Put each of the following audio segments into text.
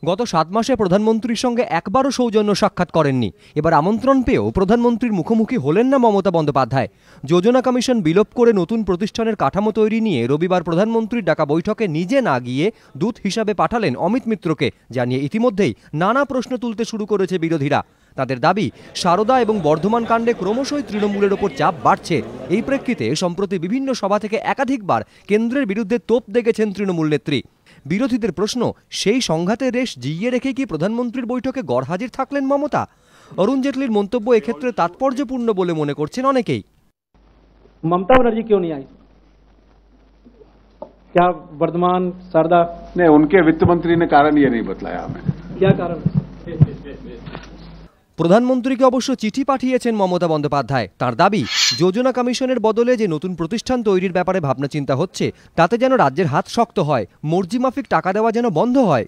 গত 7 মাসে প্রধানমন্ত্রীর সঙ্গে একবারও সৌজন্য সাক্ষাৎ করেননি। এবার আমন্ত্রণ পেয়েও প্রধানমন্ত্রীর মুখোমুখি হলেন না মমতা বন্দ্যোপাধ্যায়। যোজনা কমিশন বিলোপ করে নতুন প্রতিষ্ঠানের কাঠামো তৈরি নিয়ে রবিবার প্রধানমন্ত্রীর ডাকা বৈঠকে নিজে না গিয়ে দূত হিসাবে পাঠালেন অমিত মিত্রকে, জানিয়ে ইতিমধ্যেই নানা প্রশ্ন তুলতে শুরু করেছে বিরোধীরা। তাদের দাবি, সারদা এবং বর্ধমান কাণ্ডে ক্রমশই তৃণমূলের ওপর চাপ বাড়ছে। এই প্রেক্ষিতে সম্প্রতি বিভিন্ন সভা থেকে একাধিকবার কেন্দ্রের বিরুদ্ধে তোপ দেগেছেন তৃণমূল নেত্রী। বিরোধীদের প্রশ্ন, সেই সংঘাতের রেশ জিইয়ে রেখে কি প্রধানমন্ত্রীর বৈঠকে গড়হাজির থাকলেন মমতা? অরুণ জেটলির মন্তব্য এক্ষেত্রে তাৎপর্যপূর্ণ বলে মনে করছেন অনেকেই। ममता बनर्जी क्यों नहीं आई? क्या वर्धमान शारदा नहीं, उनके वित्त मंत्री ने कारण ये नहीं बतलाया हमें। क्या कारण? প্রধানমন্ত্রীকে অবশ্য চিঠি পাঠিয়েছেন মমতা বন্দ্যোপাধ্যায়। তার দাবি, যোজনা কমিশনের বদলে যে নতুন প্রতিষ্ঠান তৈরির ব্যাপারে ভাবনা চিন্তা হচ্ছে, তাতে যেন রাজ্যের হাত শক্ত হয়, মর্জিমাফিক টাকা দেওয়া যেন বন্ধ হয়।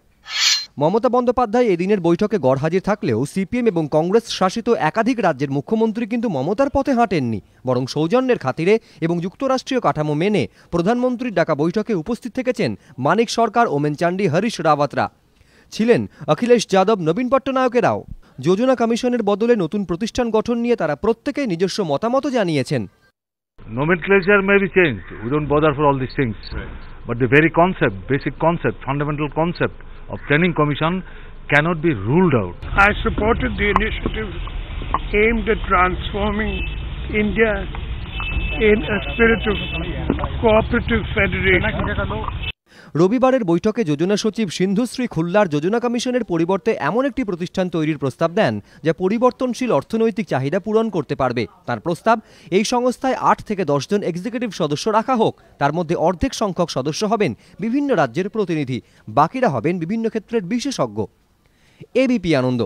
মমতা বন্দ্যোপাধ্যায় এদিনের বৈঠকে গড়হাজির থাকলেও সিপিএম এবং কংগ্রেস শাসিত একাধিক রাজ্যের মুখ্যমন্ত্রী কিন্তু মমতার পথে হাঁটেননি, বরং সৌজন্যের খাতিরে এবং যুক্তরাষ্ট্রীয় কাঠামো মেনে প্রধানমন্ত্রীর ডাকা বৈঠকে উপস্থিত থেকেছেন মানিক সরকার, ওমেন চান্ডি, হরিশ রাওয়াতরা। ছিলেন অখিলেশ যাদব, নবীন পট্টনায়কেরাও। যোজনা কমিশনের বদলে নতুন প্রতিষ্ঠান গঠন নিয়ে তারা প্রত্যেকেই নিজস্ব মতামত জানিয়েছেন। Nomenclature may be changed. We don't bother for all these things. But the very concept, basic concept, fundamental concept of planning commission cannot be ruled out. I supported the initiative aimed at transforming India in a spirit of cooperative federation. রবিবারের বৈঠকে যোজনা সচিব সিন্ধুশ্রী খুল্লার যোজনা কমিশনের পরিবর্তে এমন একটি প্রতিষ্ঠান তৈরির প্রস্তাব দেন যা পরিবর্তনশীল অর্থনৈতিক চাহিদা পূরণ করতে পারবে। তার প্রস্তাব, এই সংস্থায় 8 থেকে 10 জন এক্সিকিউটিভ সদস্য রাখা হোক। তার মধ্যে অর্ধেক সংখ্যক সদস্য হবেন বিভিন্ন রাজ্যের প্রতিনিধি, বাকিরা হবেন বিভিন্ন ক্ষেত্রের বিশেষজ্ঞ। এবিপি আনন্দ।